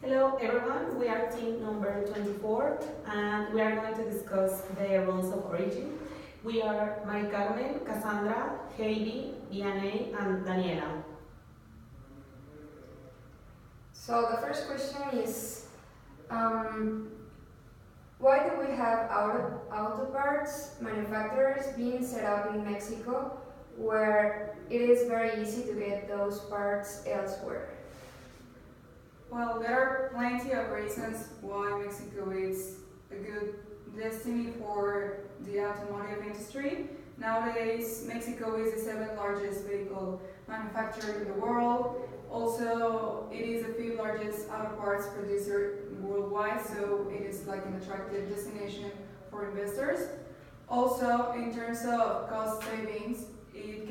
Hello everyone, we are team number 24 and we are going to discuss the rules of origin. We are Mari Carmen, Cassandra, Heidi, Vianney and Daniela. So the first question is, why do we have auto parts manufacturers being set up in Mexico where it is very easy to get those parts elsewhere? Well, there are plenty of reasons why Mexico is a good destiny for the automotive industry. Nowadays, Mexico is the 7th largest vehicle manufacturer in the world. Also, it is the 5th largest auto parts producer worldwide, so it is like an attractive destination for investors. Also, in terms of cost savings, you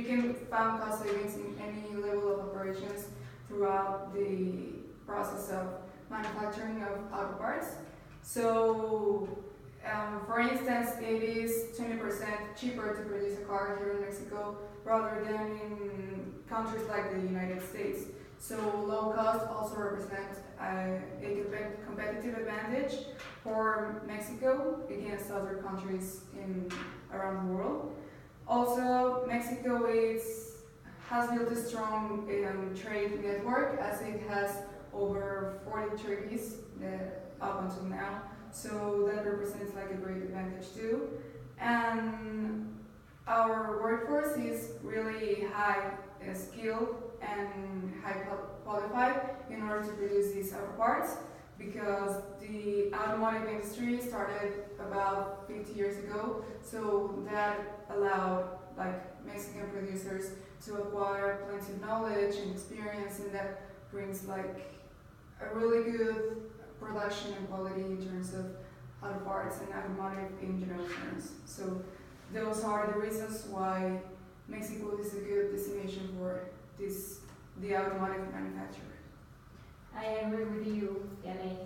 can find cost savings in any level of operations throughout the process of manufacturing of auto parts. So, for instance, it is 20% cheaper to produce a car here in Mexico rather than in countries like the United States. So low cost also represents a competitive advantage for Mexico against other countries around the world. Also, Mexico has built a strong trade network as it has over 40 treaties up until now. So that represents like a great advantage too. And our workforce is really high skilled and high qualified in order to produce these auto parts, because the automotive industry started about 50 years ago. So that allowed like Mexican producers to acquire plenty of knowledge and experience, and that brings like a really good production and quality in terms of auto parts and automotive in general terms. So those are the reasons why Mexico is a good destination for the automotive manufacturer. I agree with you, Vianney.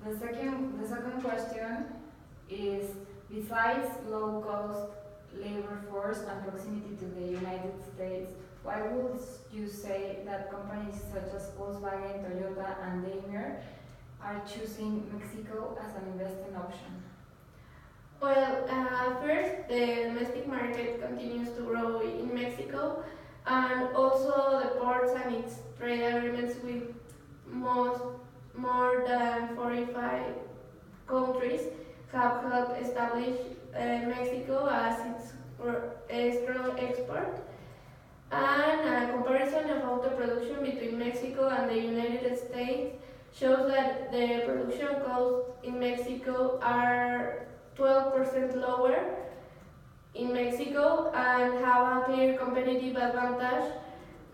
The second question is, besides low cost labor force and proximity to the United States, why would you say that companies such as Volkswagen, Toyota and Daimler are choosing Mexico as an investing option? Well, first, the domestic market continues to grow in Mexico, and also the ports and its trade agreements with more than 45 countries have helped establish Mexico as its strong export. And a comparison of auto production between Mexico and the United States shows that the production costs in Mexico are 12% lower in Mexico and have a clear competitive advantage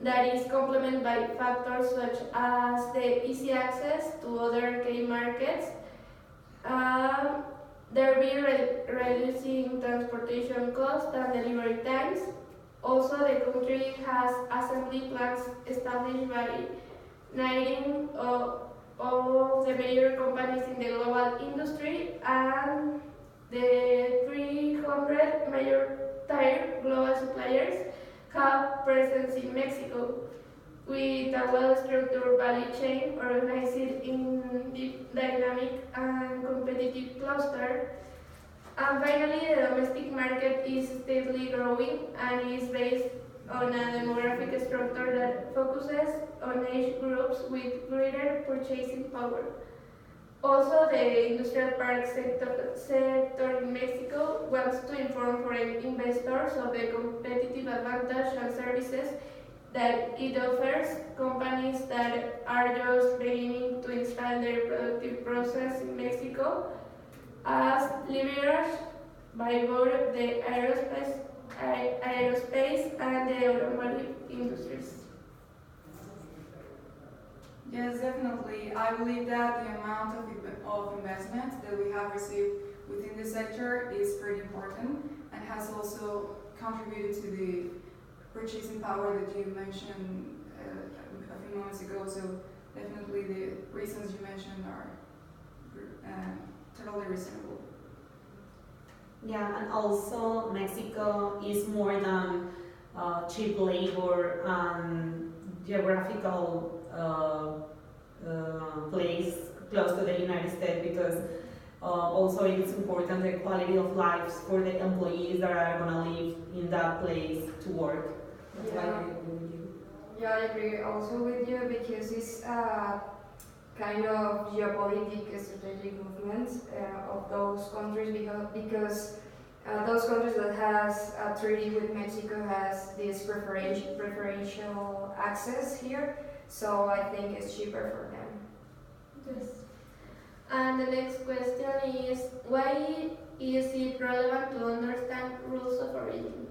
that is complemented by factors such as the easy access to other key markets, thereby reducing transportation costs and delivery times. Also, the country has assembly plants established by 19 of the major companies in the global industry, and the 300 major tire global suppliers have presence in Mexico, with a well-structured value chain organized in deep, dynamic and competitive cluster. And finally, the domestic market is steadily growing and is based on a demographic structure that focuses on age groups with greater purchasing power. Also, the industrial park sector in Mexico wants to inform foreign investors of the competitive advantage and services that it offers companies that are just beginning to expand their productive process in Mexico, as leveraged by both the aerospace and the automotive industries. Yes, definitely. I believe that the amount of investment that we have received within the sector is pretty important and has also contributed to the purchasing power that you mentioned a few moments ago. So definitely the reasons you mentioned are totally reasonable. Yeah, and also Mexico is more than cheap labor and geographical place close to the United States because also it's important the quality of life for the employees that are going to live in that place to work. That's why I agree with you. Yeah, I agree also with you because it's a kind of geopolitic strategic movement of those countries because those countries that has a treaty with Mexico has this preferential access here, so I think it's cheaper for them. Yes. And the next question is, why is it relevant to understand rules of origin?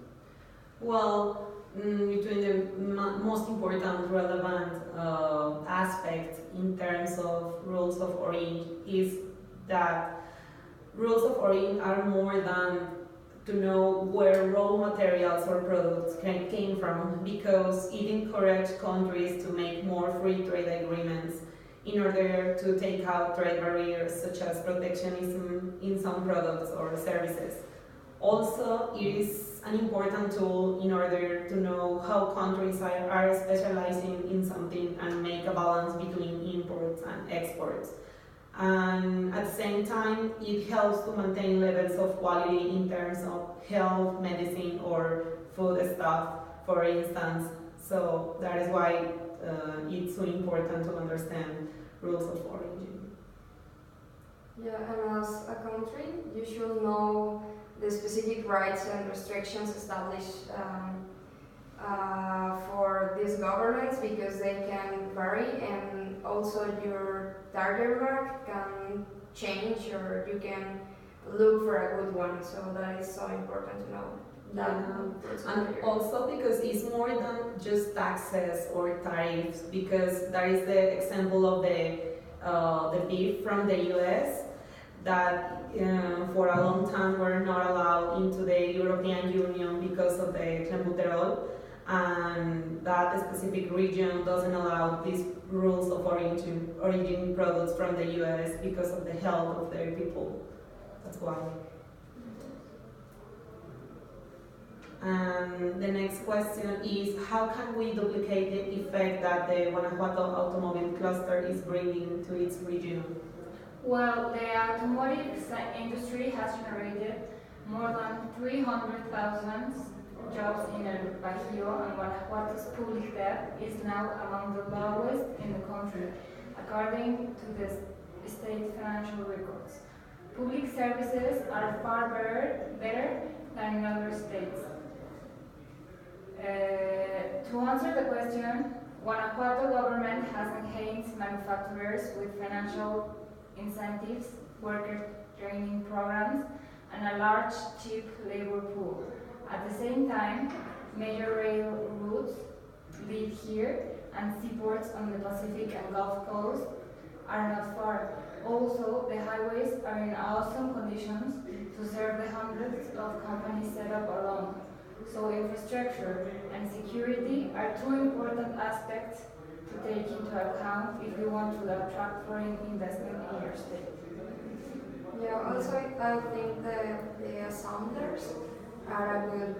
Well, between the most important relevant aspect in terms of rules of origin is that rules of origin are more than to know where raw materials or products came from because it encourages countries to make more free trade agreements in order to take out trade barriers such as protectionism in some products or services. Also, it is an important tool in order to know how countries are specializing in something and make a balance between imports and exports. And at the same time, it helps to maintain levels of quality in terms of health, medicine, or food stuff, for instance. So that is why it's so important to understand rules of origin. Yeah, and as a country, you should know the specific rights and restrictions established for these governments because they can vary, and also your target market can change or you can look for a good one, so that is so important to know. And also because it's more than just taxes or tariffs, because there is the example of the beef from the US that for a long time were not allowed into the European Union because of the clenbuterol, and that specific region doesn't allow these rules of origin products from the US because of the health of their people. That's why. And the next question is, how can we duplicate the effect that the Guanajuato automobile cluster is bringing to its region? Well, the automotive industry has generated more than 300,000 jobs in El Bajío, and Guanajuato's public debt is now among the lowest in the country, according to the state financial records. Public services are far better than in other states. To answer the question, Guanajuato government has enhanced manufacturers with financial incentives, worker training programs, and a large cheap labor pool. At the same time, major rail routes lead here, and seaports on the Pacific and Gulf Coast are not far. Also, the highways are in awesome conditions to serve the hundreds of companies set up along. So infrastructure and security are two important aspects to take into account if you want to attract foreign investment in your state. Yeah, also I think the assemblers are a good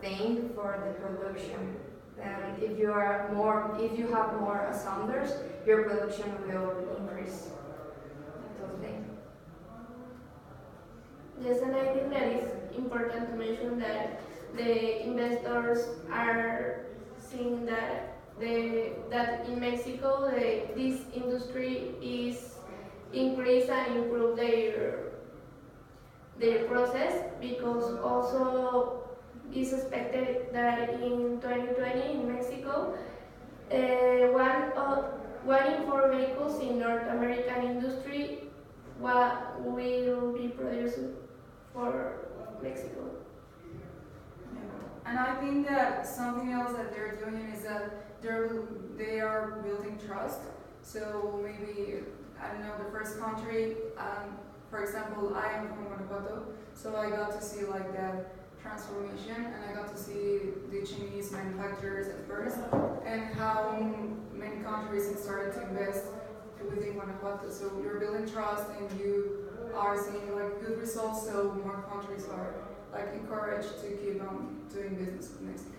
thing for the production. And if you have more assemblers, your production will increase. Yes, and I think that is important to mention that the investors are seeing that in Mexico this industry is increase and improve their process, because also is expected that in 2020 in Mexico one in four vehicles in North American industry will be produced for Mexico. And I think that something else that they're doing is that they are building trust. So maybe, I don't know, the first country, for example, I am from Guanajuato, so I got to see like that transformation, and I got to see the Chinese manufacturers at first, and how many countries have started to invest within Guanajuato. So you're building trust, and you are seeing like good results, so more countries are like encouraged to keep on doing business with Mexico.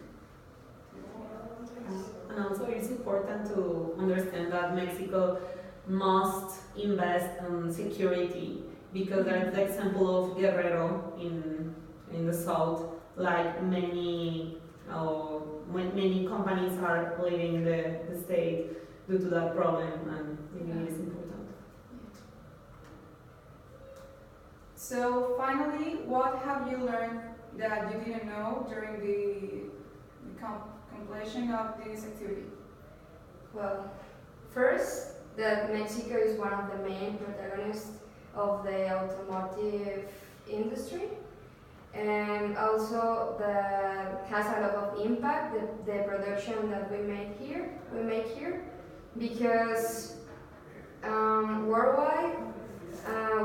And also it's important to understand that Mexico must invest in security, because there's the example of Guerrero in the south, like many many companies are leaving the state due to that problem, and it is important. So finally, what have you learned that you didn't know during the completion of this activity? Well, first, that Mexico is one of the main protagonists of the automotive industry, and also that has a lot of impact, the production that we make here, because worldwide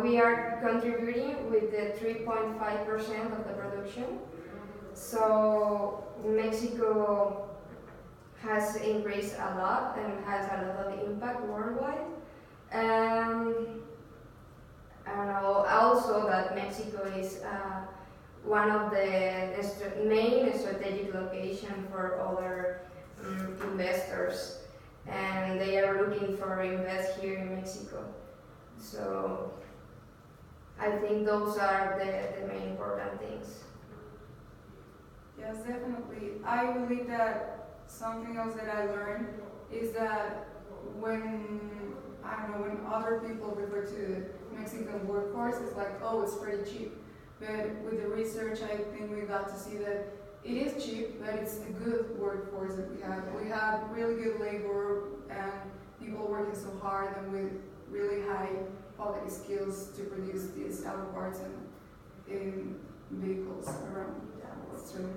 we are contributing with the 3.5% of the production. So Mexico has increased a lot and has a lot of impact worldwide. I don't know, also that Mexico is one of the main strategic location for other investors, and they are looking for invest here in Mexico. So I think those are the main important things. Yes, definitely. I believe that something else that I learned is that when other people refer to Mexican workforce, it's like, oh, it's pretty cheap. But with the research, I think we got to see that it is cheap, but it's a good workforce that we have. We have really good labor and people working so hard and with really high quality skills to produce these auto parts and vehicles around. Yeah, that's true.